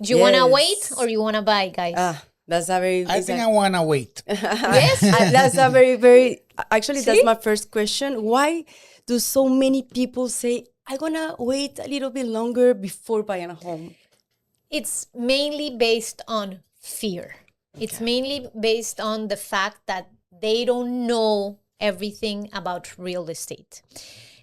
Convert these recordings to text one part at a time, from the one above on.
Do you want to wait or you want to buy, guys? That's a very. I think I want to wait. Yes. That's a very, very. Actually, See? that's my first question. Why do so many people say, I'm going to wait a little bit longer before buying a home? It's mainly based on fear. It's mainly based on the fact that they don't know everything about real estate.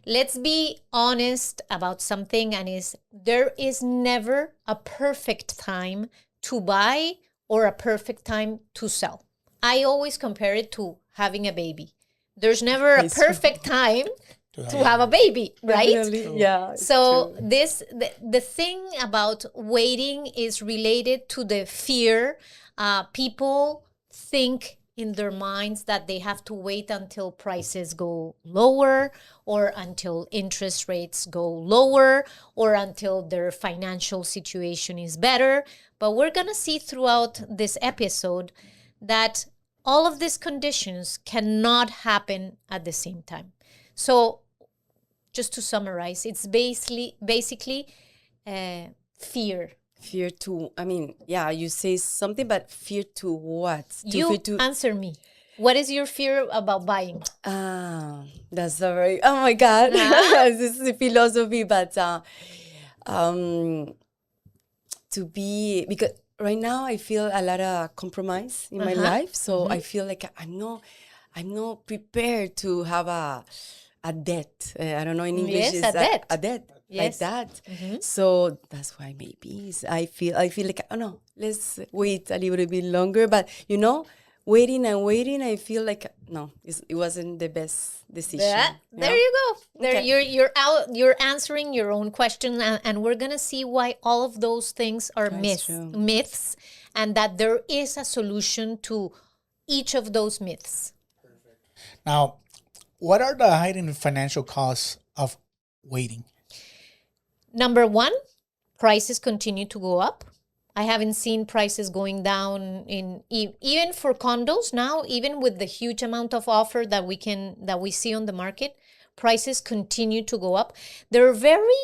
Let's be honest about something, and there is never a perfect time to buy or a perfect time to sell. I always compare it to having a baby. There's never a perfect time to have a baby, right? Definitely. Yeah. So the thing about waiting is related to the fear. People think in their minds that they have to wait until prices go lower, or until interest rates go lower, or until their financial situation is better. But we're going to see throughout this episode that all of these conditions cannot happen at the same time. So just to summarize, it's basically fear. Fear to, you say something, but fear to what? Answer me. What is your fear about buying? That's a very, oh my God, this is a philosophy, but because right now I feel a lot of compromise in my life. So I feel like I'm not prepared to have a debt. I don't know in English. Yes, a debt. A debt. Yes. Like that. So that's why maybe I feel like, oh no, let's wait a little bit longer. But waiting and waiting, I feel like no, it wasn't the best decision. There you go. There you're answering your own question, and we're gonna see why all of those things are myths, and that there is a solution to each of those myths. Perfect. Now, what are the hidden financial costs of waiting? Number one, prices continue to go up. I haven't seen prices going down even for condos now, even with the huge amount of offer that we see on the market, prices continue to go up. There are very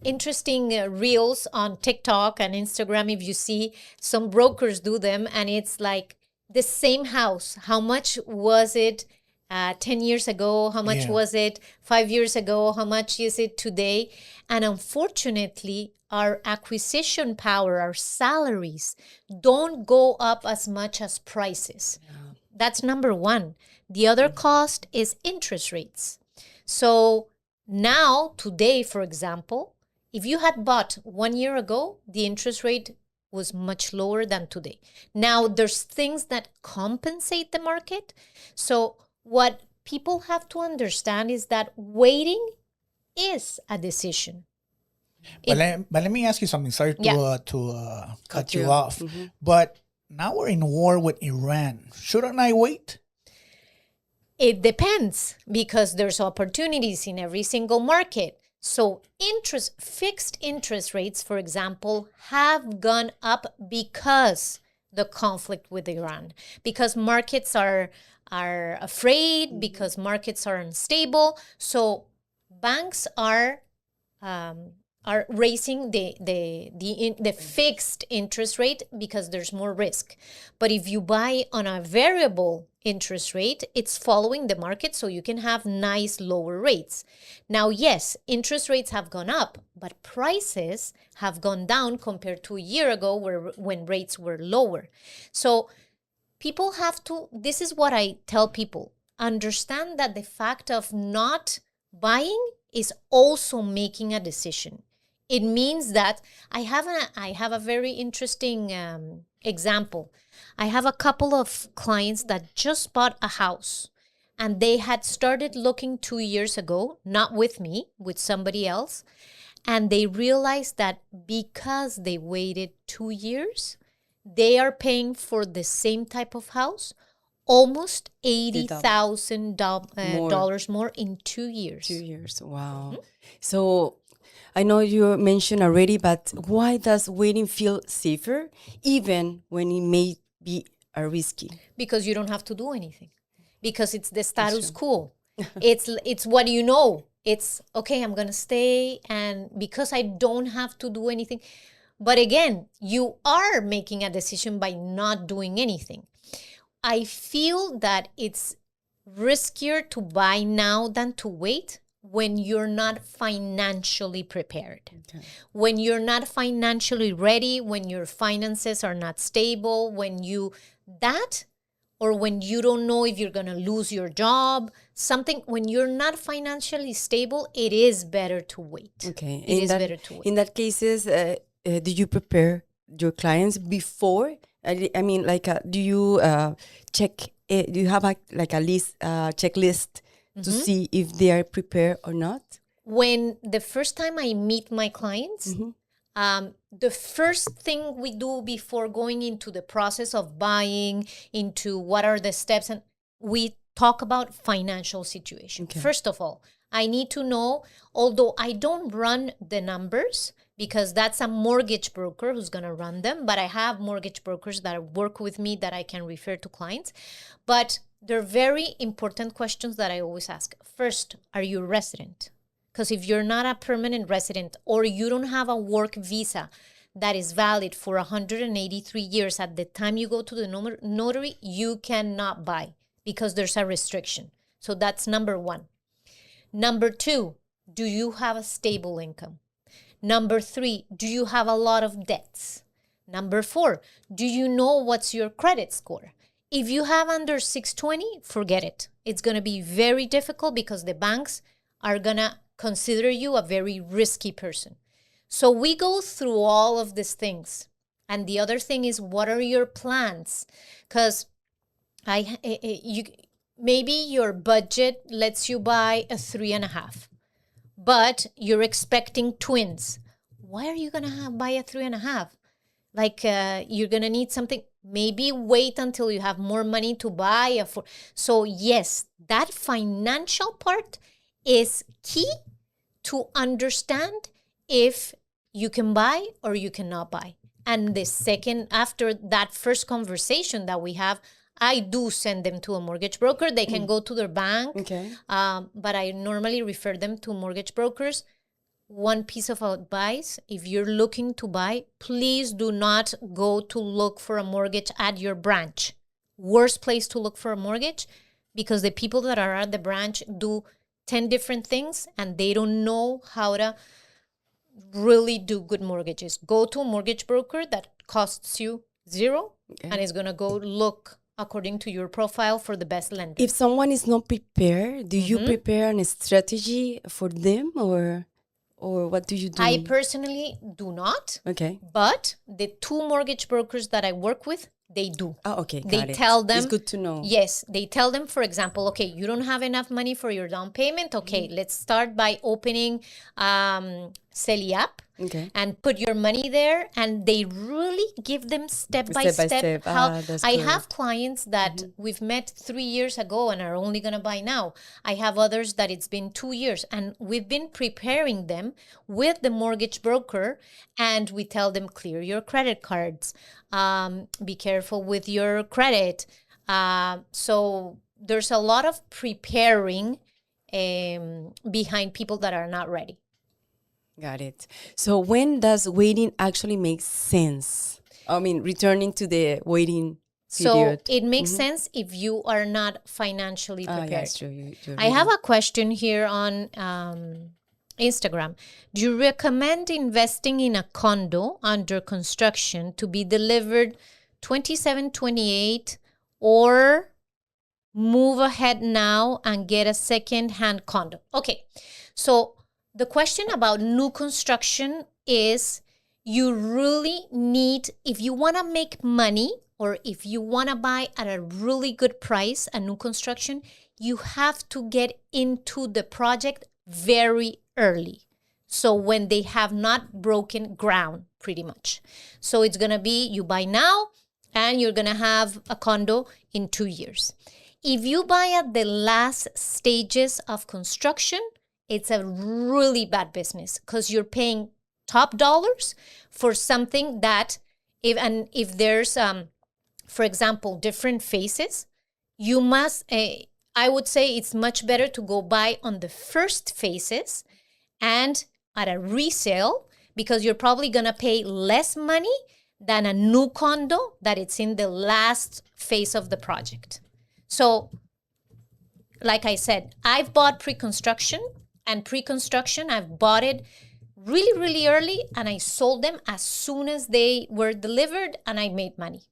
interesting reels on TikTok and Instagram. If you see, some brokers do them, and it's like the same house. How much was it 10 years ago? How much was it 5 years ago? How much is it today? And unfortunately, our acquisition power, our salaries don't go up as much as prices. Yeah. That's number one. The other cost is interest rates. So now, today, for example, if you had bought 1 year ago, the interest rate was much lower than today. Now, there's things that compensate the market. So what people have to understand is that waiting is a decision. But let me ask you something. Sorry to cut you off. Mm-hmm. But now we're in war with Iran. Shouldn't I wait? It depends, because there's opportunities in every single market. So fixed interest rates, for example, have gone up because the conflict with Iran, because markets are afraid, because markets are unstable. So banks are raising the fixed interest rate because there's more risk. But if you buy on a variable interest rate, it's following the market, so you can have nice lower rates. Now, yes, interest rates have gone up, but prices have gone down compared to a year ago when rates were lower. So people have to, this is what I tell people, understand that the fact of not buying is also making a decision. It means that I have a very interesting example. I have a couple of clients that just bought a house, and they had started looking 2 years ago, not with me, with somebody else. And they realized that because they waited 2 years, they are paying for the same type of house almost $80,000 more in 2 years. 2 years, wow. Mm-hmm. So I know you mentioned already, but why does waiting feel safer even when it may be risky? Because you don't have to do anything. Because it's the status quo. It's what you know. It's, okay, I'm going to stay, and because I don't have to do anything. But again, you are making a decision by not doing anything. I feel that it's riskier to buy now than to wait when you're not financially prepared. Okay. When you're not financially ready, when your finances are not stable, when you don't know if you're going to lose your job, when you're not financially stable, it is better to wait. Okay. Better to wait. In that cases, do you prepare your clients before? I mean, like, do you check? Do you have a list, checklist to see if they are prepared or not? When the first time I meet my clients, the first thing we do before going into the process of buying, into what are the steps, and we talk about financial situation. Okay. First of all, I need to know, although I don't run the numbers because that's a mortgage broker who's going to run them, but I have mortgage brokers that work with me that I can refer to clients. But they're very important questions that I always ask. First, are you a resident? Because if you're not a permanent resident or you don't have a work visa that is valid for 183 years at the time you go to the notary, you cannot buy because there's a restriction. So that's number one. Number two, do you have a stable income? Number three, do you have a lot of debts? Number four, do you know what's your credit score? If you have under 620, forget it. It's going to be very difficult because the banks are going to consider you a very risky person. So we go through all of these things. And the other thing is, what are your plans? Because maybe your budget lets you buy a 3.5, but you're expecting twins. Why are you going to buy a 3.5? Like you're going to need something. Maybe wait until you have more money to buy a 4. So yes, that financial part is key to understand if you can buy or you cannot buy. And the second, after that first conversation that we have, I do send them to a mortgage broker. They can go to their bank, okay. But I normally refer them to mortgage brokers. One piece of advice, if you're looking to buy, please do not go to look for a mortgage at your branch. Worst place to look for a mortgage, because the people that are at the branch do 10 different things and they don't know how to really do good mortgages. Go to a mortgage broker that costs you $0, okay, and is going to go look according to your profile for the best lender. If someone is not prepared, do you prepare a strategy for them, or what do you do? I personally do not. Okay. But the 2 mortgage brokers that I work with, they do. Oh, okay. They tell them. It's good to know. Yes. They tell them, for example, okay, you don't have enough money for your down payment. Okay, let's start by opening CELIAP. Okay. And put your money there, and they really give them step by step. How I have clients that we've met 3 years ago and are only going to buy now. I have others that it's been 2 years, and we've been preparing them with the mortgage broker, and we tell them, clear your credit cards, be careful with your credit. So there's a lot of preparing behind people that are not ready. Got it. So when does waiting actually make sense? I mean, returning to the waiting period. So it makes sense if you are not financially prepared. Yes, true. I have a question here on Instagram. Do you recommend investing in a condo under construction to be delivered 27-28, or move ahead now and get a second-hand condo? Okay, so the question about new construction is, you really need, if you want to make money or if you want to buy at a really good price, a new construction, you have to get into the project very early. So when they have not broken ground, pretty much. So it's going to be, you buy now and you're going to have a condo in 2 years. If you buy at the last stages of construction, it's a really bad business, because you're paying top dollars for something that, if there's, for example, different phases, you must, I would say it's much better to go buy on the first phases and at a resale, because you're probably going to pay less money than a new condo that it's in the last phase of the project. So, like I said, I've bought pre-construction, and pre-construction, I've bought it really, really early, and I sold them as soon as they were delivered, and I made money.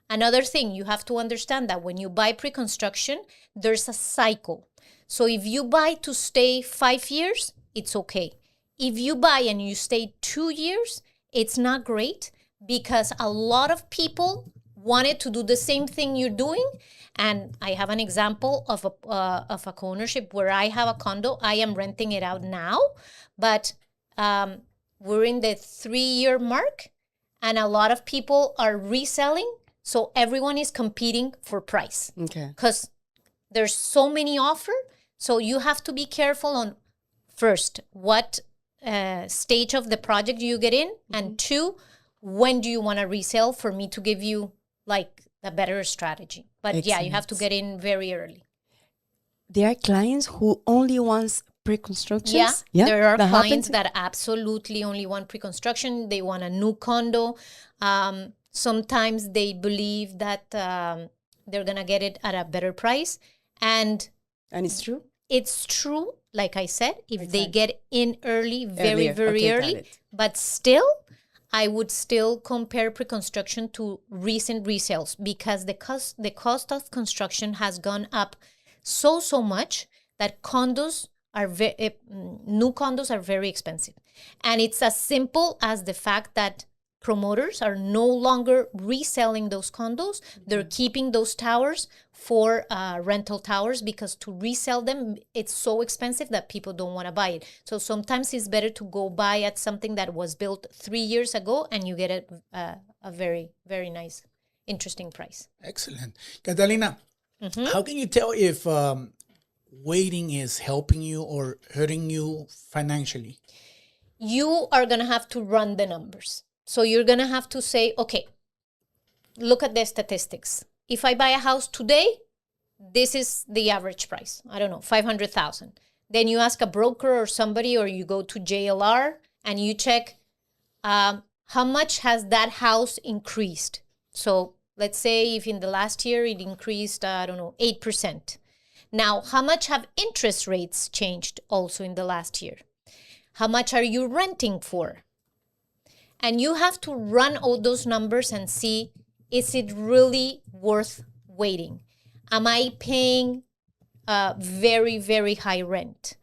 Another thing, you have to understand that when you buy pre-construction, there's a cycle. So if you buy to stay 5 years, it's okay. If you buy and you stay 2 years, it's not great, because a lot of people wanted to do the same thing you're doing. And I have an example of a co-ownership where I have a condo. I am renting it out now, but we're in the 3-year mark, and a lot of people are reselling. So everyone is competing for price. Okay. Because there's so many offer. So you have to be careful on, first, what stage of the project you get in, and 2, when do you want to resell, for me to give you like a better strategy. But Excellent. yeah, you have to get in very early. There are clients who only wants pre-constructions? Yeah, there are that clients happens? that absolutely only want pre-construction. They want a new condo. Sometimes they believe that they're going to get it at a better price. And it's true? it's true, like I said, if they Exactly. get in early, very, Earlier. very Okay, got early. it. But still, I would still compare pre-construction to recent resales, because the cost of construction has gone up so much that new condos are very expensive. And it's as simple as the fact that promoters are no longer reselling those condos. They're keeping those towers for rental towers, because to resell them, it's so expensive that people don't want to buy it. So sometimes it's better to go buy at something that was built 3 years ago, and you get a very, very nice, interesting price. Excellent. Catalina, how can you tell if waiting is helping you or hurting you financially? You are going to have to run the numbers. So you're going to have to say, okay, look at the statistics. If I buy a house today, this is the average price. I don't know, 500,000. Then you ask a broker or somebody, or you go to JLR and you check how much has that house increased. So let's say if in the last year it increased, 8%. Now, how much have interest rates changed also in the last year? How much are you renting for? And you have to run all those numbers and see, is it really worth waiting? Am I paying very, very high rent?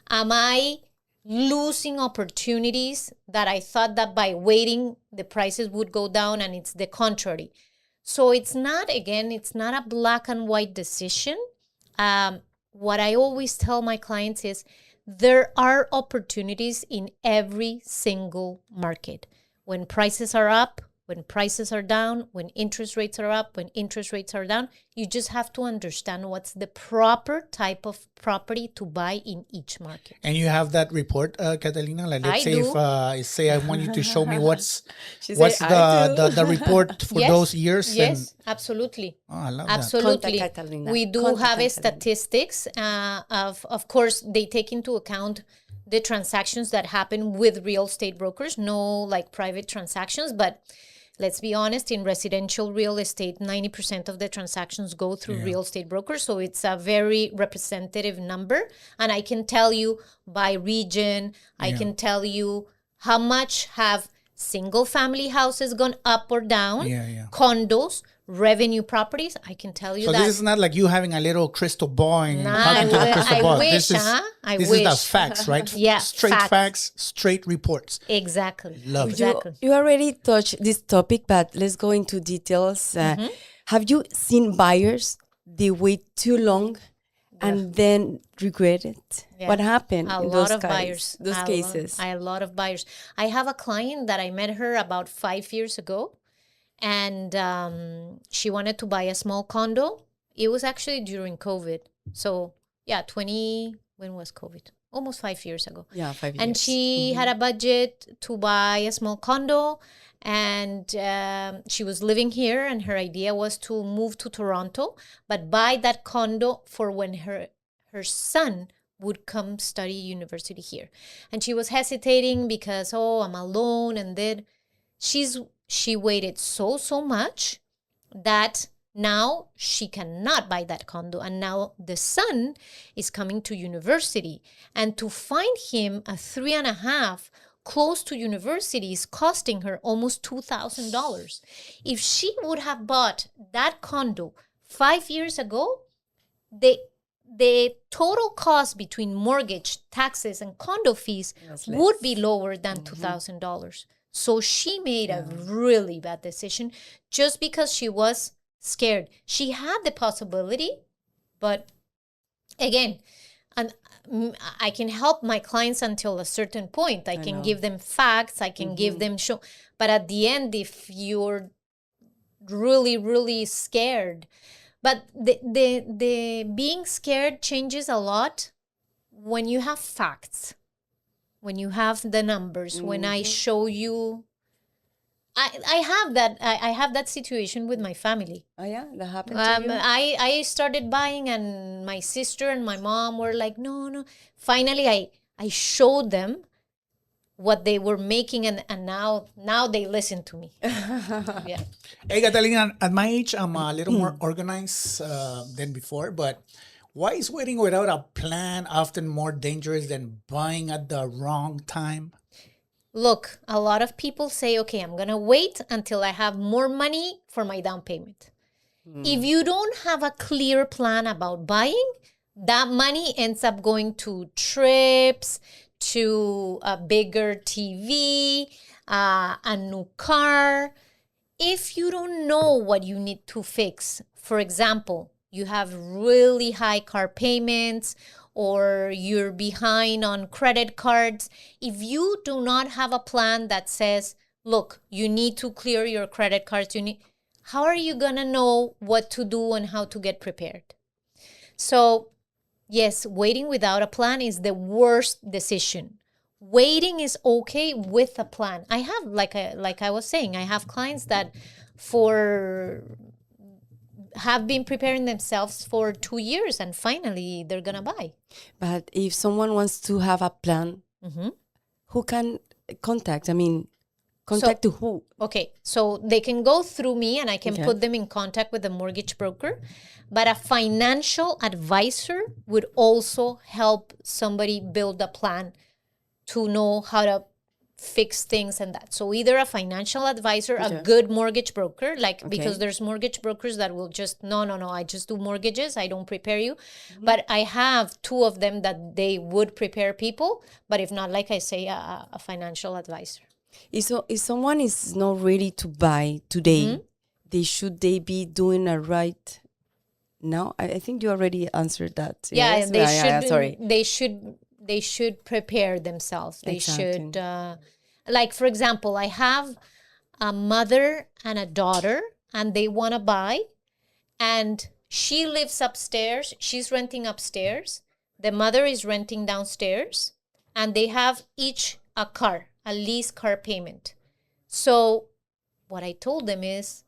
Am I losing opportunities that I thought that by waiting the prices would go down, and it's the contrary? So it's not a black and white decision. What I always tell my clients is there are opportunities in every single market. When prices are up, when prices are down, when interest rates are up, when interest rates are down, you just have to understand what's the proper type of property to buy in each market. And you have that report, Catalina? Like, let's I say do. if I want you to show me what's She what's said, "I do." the report for Yes, those years. Yes, absolutely. I love Absolutely. Contact Catalina. We do Contact have a Catalina. statistics of course, they take into account the transactions that happen with real estate brokers, no like private transactions. But let's be honest, in residential real estate, 90% of the transactions go through real estate brokers. So it's a very representative number. And I can tell you by region, I can tell you how much have single family houses gone up or down, condos, revenue properties. I can tell you So that. this is not like you having a little crystal ball and Nah, talking to the crystal I ball. wish, this is I this wish. is the facts, right? Yeah, straight facts, straight reports. Exactly. Love it. Exactly. You already touched this topic, but let's go into details. Have you seen buyers, they wait too long and then regret it? Yeah. What happened A in lot those of buyers. those cases? A lot of buyers. I have a client that I met her about 5 years ago, and she wanted to buy a small condo. It was actually during COVID. So yeah, when was COVID? Almost 5 years ago. Yeah, 5 years. And she had a budget to buy a small condo, and she was living here, and her idea was to move to Toronto, but buy that condo for when her son would come study university here. And she was hesitating because, oh, I'm alone. And then she waited so much that now she cannot buy that condo. And now the son is coming to university. And to find him a 3.5 close to university is costing her almost $2,000. If she would have bought that condo 5 years ago, the total cost between mortgage, taxes, and condo fees would be lower than $2,000. So she made a really bad decision just because she was scared. She had the possibility, but again, and I can help my clients until a certain point. I can give them facts. I can give them show. But at the end, if you're really, really scared, but the being scared changes a lot when you have facts, when you have the numbers, when I show you. I have that situation with my family. Oh yeah, that happened to you? I started buying, and my sister and my mom were like, no. Finally, I showed them what they were making, and now they listen to me. Yeah. Hey, Catalina, at my age, I'm a little more organized than before, but why is waiting without a plan often more dangerous than buying at the wrong time? Look, a lot of people say, okay, I'm going to wait until I have more money for my down payment. If you don't have a clear plan about buying, that money ends up going to trips, to a bigger TV, a new car. If you don't know what you need to fix, for example, you have really high car payments, or you're behind on credit cards, if you do not have a plan that says, look, you need to clear your credit cards, how are you going to know what to do and how to get prepared? So, yes, waiting without a plan is the worst decision. Waiting is okay with a plan. I have, like I was saying, I have clients that have been preparing themselves for 2 years, and finally they're gonna buy. But if someone wants to have a plan, who can contact? I mean, to who? Okay, so they can go through me, and I can put them in contact with a mortgage broker. But a financial advisor would also help somebody build a plan to know how to fix things and that. So either a financial advisor, a good mortgage broker, because there's mortgage brokers that will just, no, I just do mortgages. I don't prepare you. But I have 2 of them that they would prepare people. But if not, like I say, a financial advisor. If someone is not ready to buy today, should they be doing a right now? I think you already answered that. Yeah, yes? they should. Sorry. They should prepare themselves. They should, like, for example, I have a mother and a daughter, and they want to buy, and she lives upstairs. She's renting upstairs. The mother is renting downstairs, and they have each a lease car payment. So what I told them is,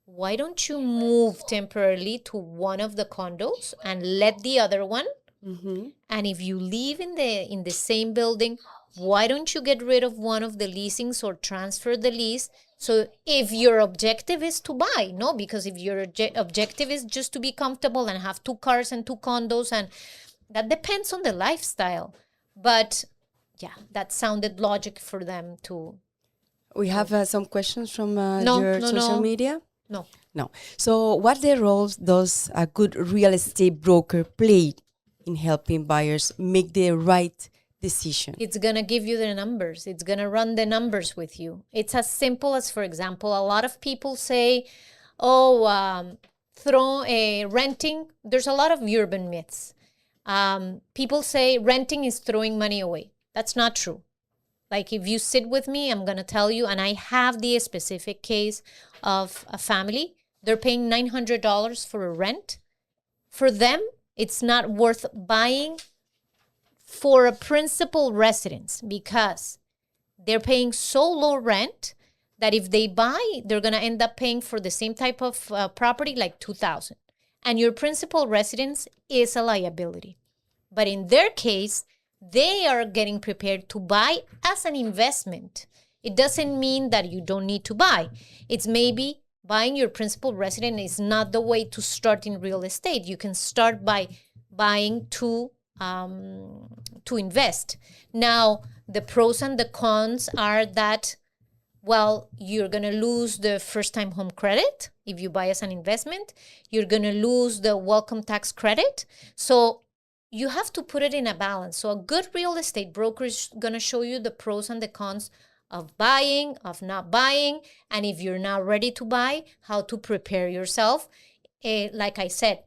why don't you move temporarily to one of the condos and let the other one? And if you live in the same building, why don't you get rid of one of the leasings or transfer the lease? So if your objective is to buy, no, because if your objective is just to be comfortable and have 2 cars and 2 condos, and that depends on the lifestyle. But yeah, that sounded logic for them to. We have some questions from your social media? No. So what the roles does a good real estate broker play in helping buyers make the right decision? It's going to give you the numbers. It's going to run the numbers with you. It's as simple as, for example, a lot of people say, renting. There's a lot of urban myths. People say renting is throwing money away. That's not true. Like, if you sit with me, I'm going to tell you, and I have the specific case of a family. They're paying $900 for a rent. For them, it's not worth buying for a principal residence because they're paying so low rent that if they buy, they're going to end up paying for the same type of property like $2,000. And your principal residence is a liability. But in their case, they are getting prepared to buy as an investment. It doesn't mean that you don't need to buy. It's maybe buying your principal residence is not the way to start in real estate. You can start by buying to invest. Now, the pros and the cons are that, well, you're going to lose the first-time home credit if you buy as an investment. You're going to lose the welcome tax credit. So you have to put it in a balance. So a good real estate broker is going to show you the pros and the cons of buying, of not buying, and if you're not ready to buy, how to prepare yourself. Like I said,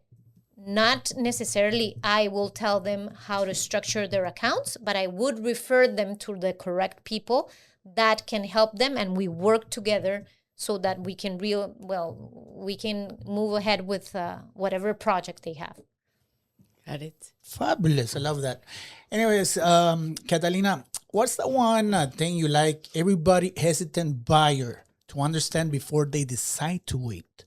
not necessarily I will tell them how to structure their accounts, but I would refer them to the correct people that can help them, and we work together so that we can move ahead with whatever project they have. Got it. Fabulous. I love that. Anyways, Catalina, what's the one thing you like everybody hesitant buyer to understand before they decide to wait?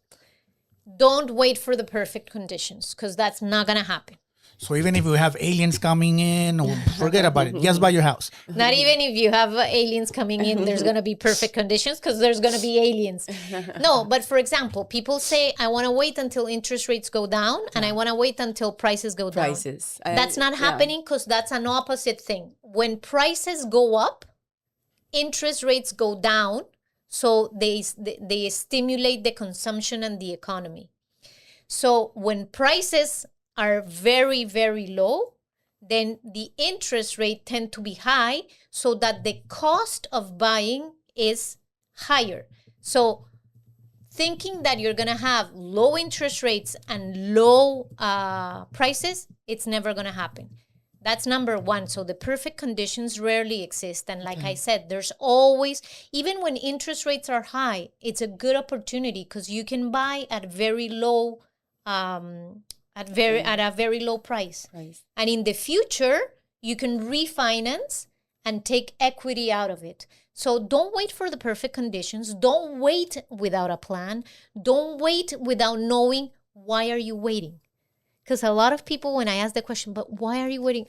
Don't wait for the perfect conditions, because that's not going to happen. So even if you have aliens coming in, forget about it. Just buy your house. Not even if you have aliens coming in, there's going to be perfect conditions, because there's going to be aliens. No, but for example, people say, I want to wait until interest rates go down, and I want to wait until prices go down. That's not happening, because that's an opposite thing. When prices go up, interest rates go down, so they stimulate the consumption and the economy. So when prices are very, very low, then the interest rate tend to be high, so that the cost of buying is higher. So thinking that you're going to have low interest rates and low prices, it's never going to happen. That's number one. So the perfect conditions rarely exist. And like I said, there's always, even when interest rates are high, it's a good opportunity, because you can buy at very low at a very low price. And in the future, you can refinance and take equity out of it. So don't wait for the perfect conditions. Don't wait without a plan. Don't wait without knowing why are you waiting. Because a lot of people, when I ask the question, but why are you waiting?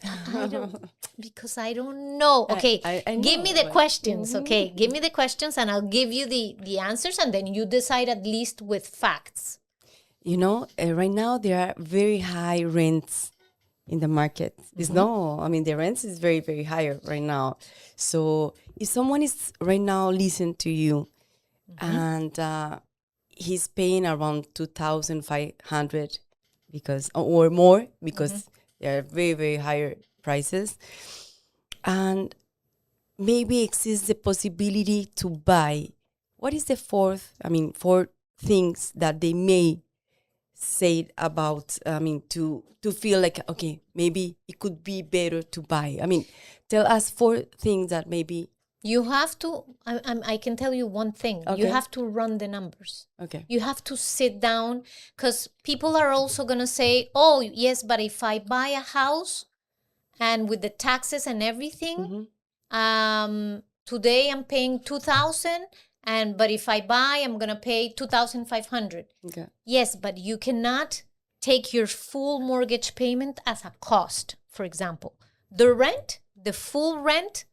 Because I don't know. Okay, I give me the questions. Okay, give me the questions, and I'll give you the answers, and then you decide, at least with facts. You know, right now there are very high rents in the market. The rents is very, very higher right now. So if someone is right now listening to you and he's paying around 2,500 or more, because there are very, very higher prices, and maybe exists the possibility to buy, what is the four things that they may say about, to feel like, okay, maybe it could be better to buy? Tell us 4 things that maybe... You have to, I can tell you one thing. Okay. You have to run the numbers. Okay. You have to sit down, because people are also going to say, oh, yes, but if I buy a house and with the taxes and everything, today I'm paying 2,000, but if I buy, I'm going to pay 2,500. Okay. Yes, but you cannot take your full mortgage payment as a cost, for example. The full rent,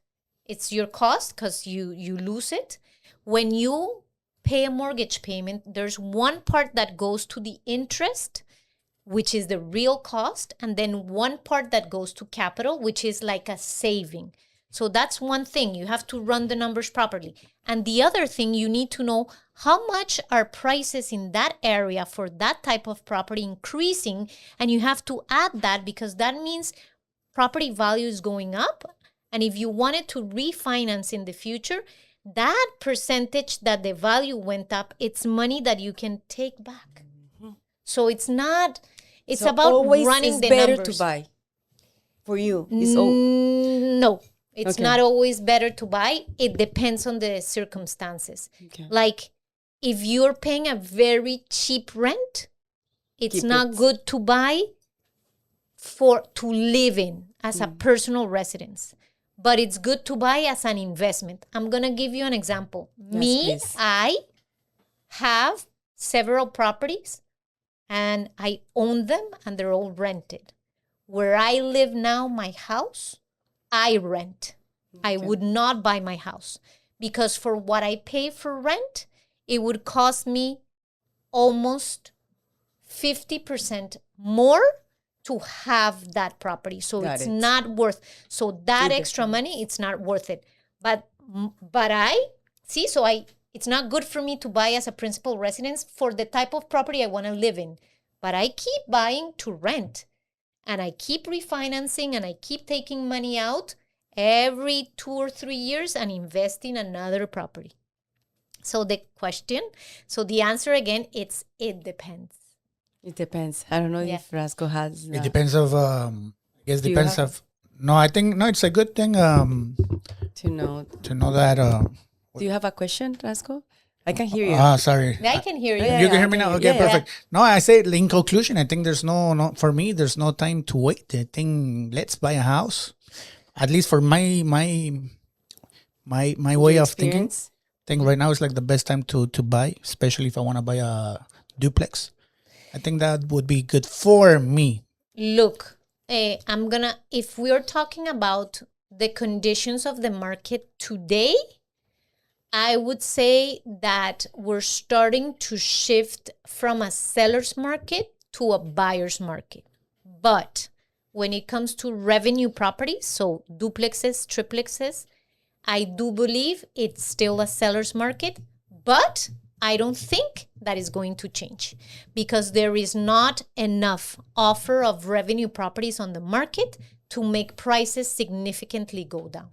it's your cost, because you lose it. When you pay a mortgage payment, there's one part that goes to the interest, which is the real cost, and then one part that goes to capital, which is like a saving. So that's one thing. You have to run the numbers properly. And the other thing, you need to know how much are prices in that area for that type of property increasing, and you have to add that, because that means property value is going up. And if you wanted to refinance in the future, that percentage that the value went up, it's money that you can take back. So it's not, it's about running the numbers. Always better to buy for you. No, it's not always better to buy. It depends on the circumstances. Okay. Like if you're paying a very cheap rent, it's not good to buy to live in as a personal residence. But it's good to buy as an investment. I'm going to give you an example. Please. I have several properties, and I own them, and they're all rented. Where I live now, my house, I rent. I would not buy my house because for what I pay for rent, it would cost me almost 50% more to have that property. So Got it's it. not worth. So that It extra money, it's not worth it. But I see. So it's not good for me to buy as a principal residence for the type of property I want to live in. But I keep buying to rent, and I keep refinancing, and I keep taking money out every 2 or 3 years and invest in another property. So the answer again, it depends. It depends. I don't know Yeah. if Rasco has. It depends of I guess Do you depends have- of no, I think no, it's a good thing to know. to know that Do you have a question, Rasco? I can hear you. sorry. I can hear you. Yeah, You can I hear me can now? hear Okay, you. Yeah, perfect. No, I say in conclusion, I think there's no for me, there's no time to wait. I think let's buy a house. At least for my way Your of thinking. experience? I think right now is like the best time to buy, especially if I want to buy a duplex. I think that would be good for me. Look, if we're talking about the conditions of the market today, I would say that we're starting to shift from a seller's market to a buyer's market. But when it comes to revenue properties, so duplexes, triplexes, I do believe it's still a seller's market, but I don't think that is going to change because there is not enough offer of revenue properties on the market to make prices significantly go down.